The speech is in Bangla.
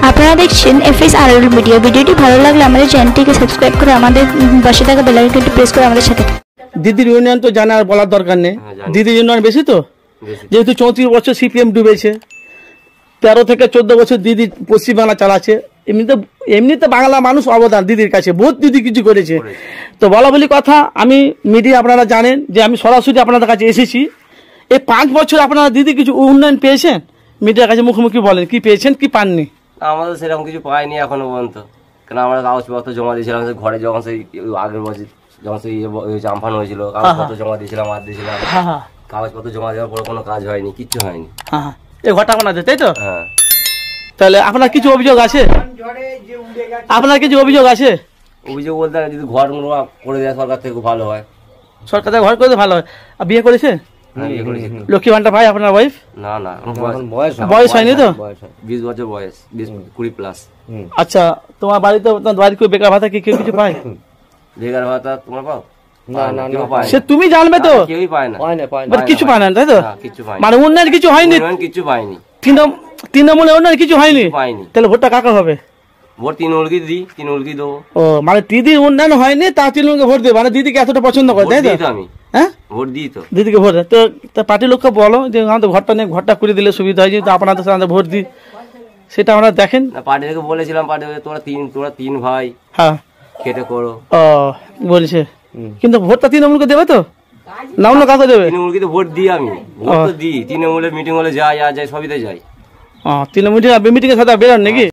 আপনারা দেখছেন FSRL মিডিয়া। ভিডিওটি ভালো লাগলে আমাদের চ্যানেলটিকে সাবস্ক্রাইব করে আমাদের পাশে থাকা বেল আইকনটি প্রেস করে আমাদের সাথে। দিদির ইউনিয়ন তো জানার বলার দরকার নেই, দিদির ইউনিয়ন বেশি তো, যেহেতু 34 বছর সিপিএম ডুবেছে, 13 থেকে 14 বছর দিদি পশ্চিমবাংলা চালাচ্ছে। এমনিতে বাংলা মানুষ অবদান দিদির কাছে, বহুত দিদি কিছু করেছে। তো বলা বলি কথা, আমি মিডিয়া আপনারা জানেন যে আমি সরাসরি আপনাদের কাছে এসেছি। এই 5 বছর আপনারা দিদি কিছু উন্নয়ন পেয়েছেন? মিডিয়ার কাছে মুখোমুখি বলেন কি পেয়েছেন কি পাননি। আমাদের সেরকম কিছু পাইনি এখনো পর্যন্ত, কারণ আমরা কাগজপত্র জমা দিয়েছিলাম ঘরে, যখন সেই আগের বছর যখন সেই আমফান হয়েছিল কাগজপত্র জমা দিয়েছিলাম, আর দিয়েছিলাম কাগজপত্র জমা দেওয়ার পরে কোনো কাজ হয়নি, কিচ্ছু হয়নি। এই ঘরটা আপনাদের, তাই তো? হ্যাঁ। তাহলে আপনার কিছু অভিযোগ আছে? আপনার কিছু অভিযোগ আছে? অভিযোগ বলতে যদি ঘর করে দেয় সরকার থেকে খুব ভালো হয়। সরকার থেকে ঘর করে দেয় ভালো হয়। আর বিয়ে করেছে? লক্ষ্মী ভান্ডার ভাই আপনার ওয়াইফ? না না, বয়স হয়নি তো? 20 বছর বয়স, 20 প্লাস। আচ্ছা, তোমার বাড়িতে কেউ বেকার ভাতা কি কেউ কিছু পায়? বেকার ভাতা তোমার পাও? সে তুমি জানবে তো, কেউই পায় না, কিছু পায় না, তাই তো? মানে উন্নয়ন কিছু হয়নি, কিছু পাইনি, তৃণমূলের উন্নয়ন কিছু হয়নি। তাহলে ভোটটা কাকা হবে? ভোট তৃণমূলকে দিই, তৃণমূলকে দেবো। ও মানে দিদির উন্নয়ন হয়নি তা তৃণমূলকে ভোট দেবে, মানে দিদিকে এতটা পছন্দ করে, তাই তো? আমি হ্যাঁ ভোট দিই তো, দিদিকে ভোট। তো পার্টির লোককে বলো যে আমাদের ঘরটা নিয়ে ঘরটা করে দিলে সুবিধা হয়, যেহেতু আপনাদের সাথে ভোট দিই, সেটা আমরা দেখেন। পার্টি থেকে বলেছিলাম, পার্টি তোরা তিন ভাই, হ্যাঁ কেটে করো। ও বলছে, কিন্তু ভোটটা তৃণমূলকে দেবে তো না অন্য কাকে দেবে? তৃণমূলকে তো ভোট দিই আমি, ভোট তো দিই, তৃণমূলের মিটিং হলে যাই, আর যাই সবিতে যাই। তৃণমূল মিটিং এর সাথে বেরোন নাকি?